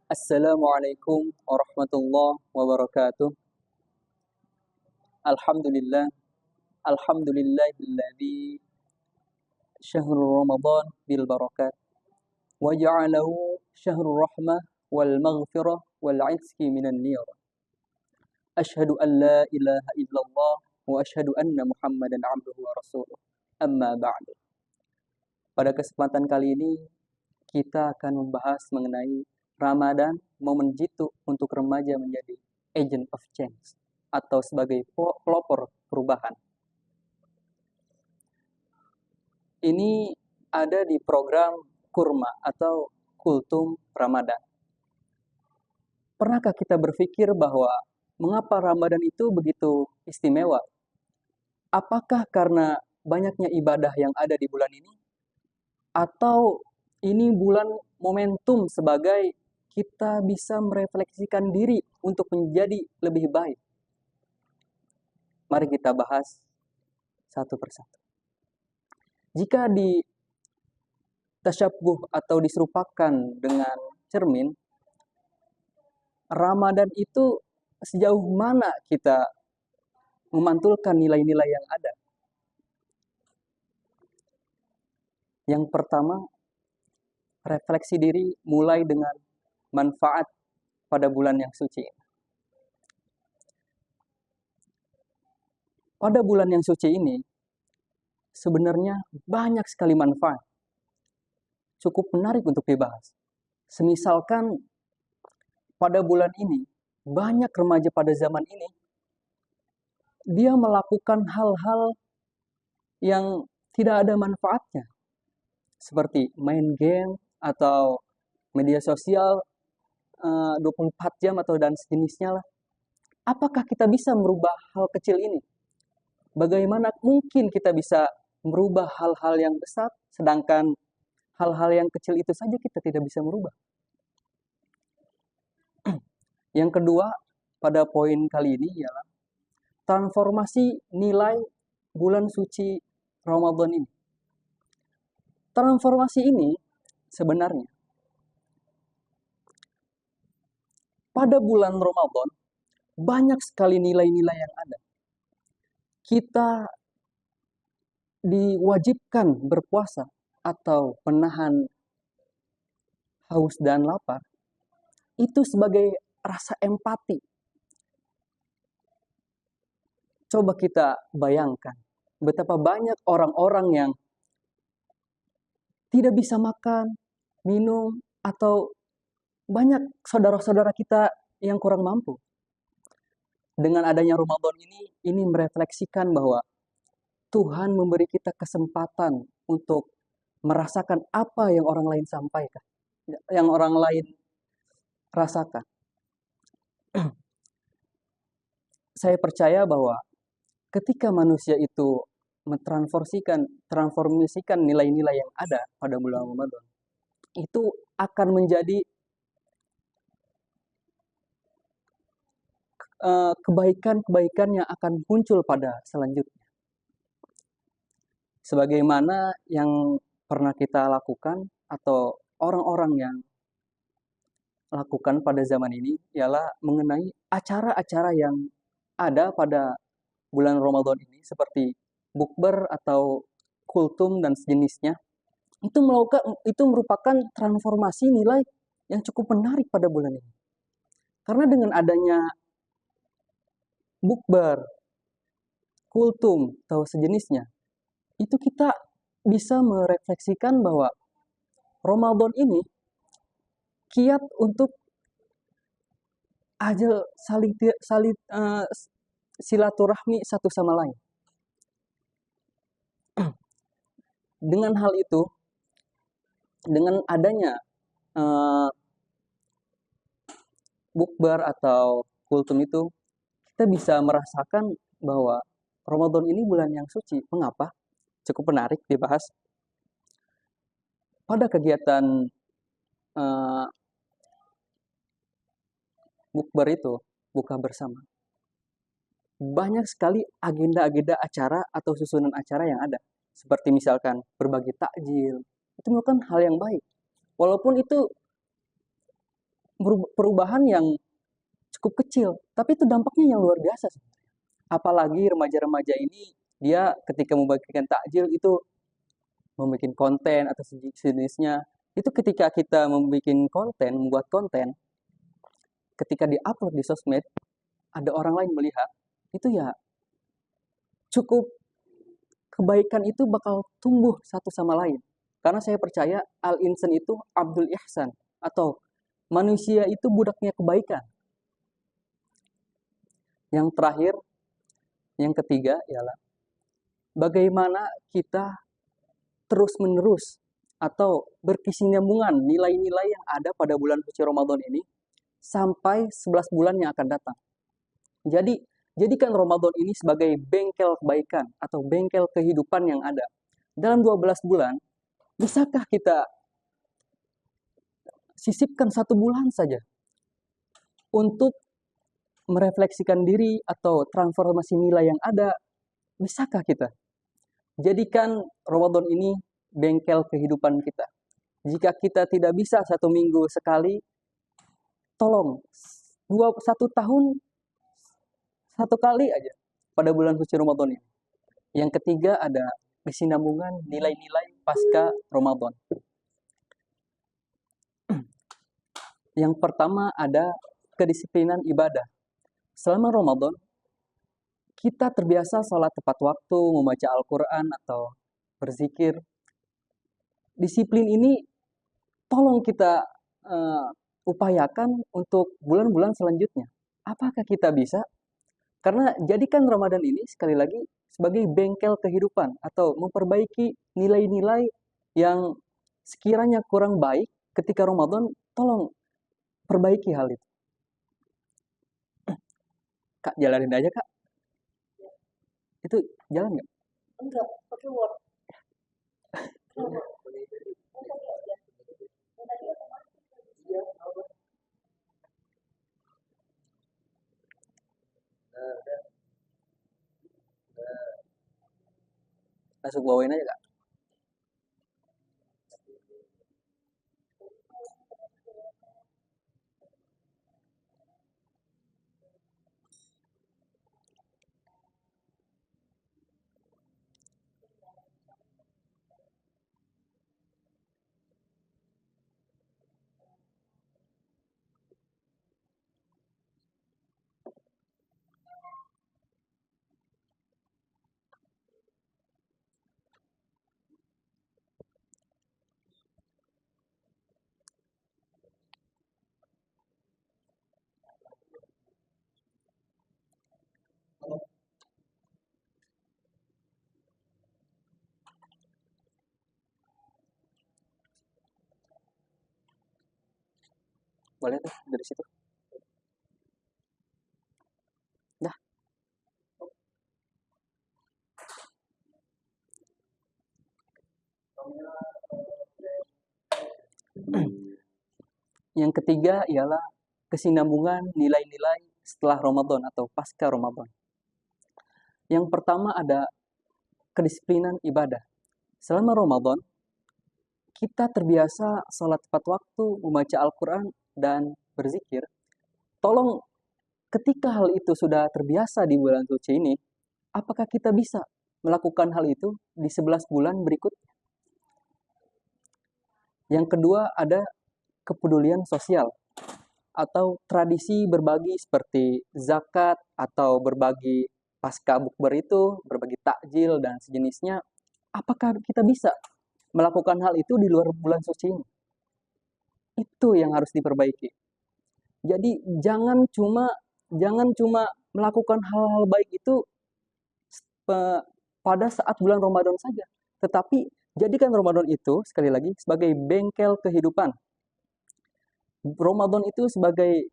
Assalamualaikum warahmatullahi wabarakatuh. Alhamdulillah, alhamdulillahilladzi syahrul Ramadan bil barakat wa ja'alahu syahrul rahmah wal maghfirah wal 'itqi minan nir. Asyhadu an la ilaha illallah wa asyhadu anna Muhammadan 'abduhu wa rasuluh. Amma ba'du. Pada kesempatan kali ini kita akan membahas mengenai Ramadan, momen jitu untuk remaja menjadi agent of change atau sebagai pelopor perubahan. Ini ada di program Kurma atau Kultum Ramadan. Pernahkah kita berpikir bahwa mengapa Ramadan itu begitu istimewa? Apakah karena banyaknya ibadah yang ada di bulan ini? Atau ini bulan momentum sebagai kita bisa merefleksikan diri untuk menjadi lebih baik? Mari kita bahas satu persatu. Jika di tasyabuh atau diserupakan dengan cermin, Ramadan itu sejauh mana kita memantulkan nilai-nilai yang ada. Yang pertama, refleksi diri mulai dengan manfaat pada bulan yang suci. Pada bulan yang suci ini, sebenarnya banyak sekali manfaat. Cukup menarik untuk dibahas. Semisalkan pada bulan ini, banyak remaja pada zaman ini, dia melakukan hal-hal yang tidak ada manfaatnya. Seperti main game atau media sosial 24 jam atau dan sejenisnya lah. Apakah kita bisa merubah hal kecil ini? Bagaimana mungkin kita bisa merubah hal-hal yang besar, sedangkan hal-hal yang kecil itu saja kita tidak bisa merubah? Yang kedua, pada poin kali ini ialah transformasi nilai bulan suci Ramadan ini. Transformasi ini sebenarnya pada bulan Ramadan banyak sekali nilai-nilai yang ada. Kita diwajibkan berpuasa atau menahan haus dan lapar itu sebagai rasa empati. Coba kita bayangkan betapa banyak orang-orang yang tidak bisa makan, minum, atau banyak saudara-saudara kita yang kurang mampu. Dengan adanya Ramadan ini merefleksikan bahwa Tuhan memberi kita kesempatan untuk merasakan apa yang orang lain sampaikan, yang orang lain rasakan. Saya percaya bahwa ketika manusia itu transformasikan nilai-nilai yang ada pada bulan Ramadan, itu akan menjadi kebaikan-kebaikan yang akan muncul pada selanjutnya. Sebagaimana yang pernah kita lakukan atau orang-orang yang lakukan pada zaman ini ialah mengenai acara-acara yang ada pada bulan Ramadan ini seperti bukber atau kultum dan sejenisnya. Itu merupakan transformasi nilai yang cukup menarik pada bulan ini. Karena dengan adanya bukber, kultum atau sejenisnya, itu kita bisa merefleksikan bahwa Ramadan ini kiat untuk aja saling silaturahmi satu sama lain. Dengan hal itu, dengan adanya bukber atau kultum itu, kita bisa merasakan bahwa Ramadan ini bulan yang suci. Mengapa? Cukup menarik dibahas. Pada kegiatan bukber itu, buka bersama, banyak sekali agenda-agenda acara atau susunan acara yang ada. Seperti misalkan berbagi takjil, itu merupakan hal yang baik. Walaupun itu perubahan yang cukup kecil, tapi itu dampaknya yang luar biasa sebenarnya. Apalagi remaja-remaja ini dia ketika membagikan takjil itu membuat konten atau sejenisnya. Itu ketika kita membuat konten, ketika diupload di sosmed, ada orang lain melihat, itu ya cukup kebaikan itu bakal tumbuh satu sama lain. Karena saya percaya al-insan itu abdul ihsan, atau manusia itu budaknya kebaikan. Yang terakhir, yang ketiga ialah bagaimana kita terus-menerus atau berkesinambungan nilai-nilai yang ada pada bulan suci Ramadan ini sampai 11 bulan yang akan datang. Jadi, jadikan Ramadan ini sebagai bengkel kebaikan atau bengkel kehidupan yang ada. Dalam 12 bulan, bisakah kita sisipkan 1 bulan saja untuk merefleksikan diri atau transformasi nilai yang ada? Bisakah kita? Jadikan Ramadan ini bengkel kehidupan kita. Jika kita tidak bisa 1 minggu sekali, tolong 1 tahun 1 kali aja pada bulan suci Ramadan ini. Yang ketiga ada kesinambungan nilai-nilai pasca Ramadan. Yang pertama ada kedisiplinan ibadah. Selama Ramadan, kita terbiasa sholat tepat waktu, membaca Al-Quran atau berzikir. Disiplin ini tolong kita upayakan untuk bulan-bulan selanjutnya. Apakah kita bisa? Karena jadikan Ramadan ini sekali lagi sebagai bengkel kehidupan atau memperbaiki nilai-nilai yang sekiranya kurang baik ketika Ramadan, tolong perbaiki hal itu. Kak, jalanin aja, Kak. Itu jalan nggak? Enggak, pakai Word. Langsung bawain aja, Kak. Boleh tuh dari situ. Dah. Yang ketiga ialah kesinambungan nilai-nilai setelah Ramadan atau pasca Ramadan. Yang pertama ada kedisiplinan ibadah. Selama Ramadan, kita terbiasa sholat tepat waktu, membaca Al-Quran, dan berzikir. Tolong ketika hal itu sudah terbiasa di bulan suci ini, apakah kita bisa melakukan hal itu di 11 bulan berikutnya? Yang kedua ada kepedulian sosial atau tradisi berbagi seperti zakat atau berbagi pasca bukber itu, berbagi takjil dan sejenisnya. Apakah kita bisa melakukan hal itu di luar bulan suci ini? Itu yang harus diperbaiki. Jadi jangan cuma melakukan hal-hal baik itu pada saat bulan Ramadan saja, tetapi jadikan Ramadan itu sekali lagi sebagai bengkel kehidupan. Ramadan itu sebagai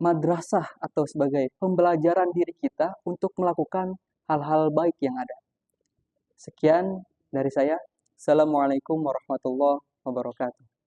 madrasah atau sebagai pembelajaran diri kita untuk melakukan hal-hal baik yang ada. Sekian dari saya. Assalamualaikum warahmatullahi wabarakatuh.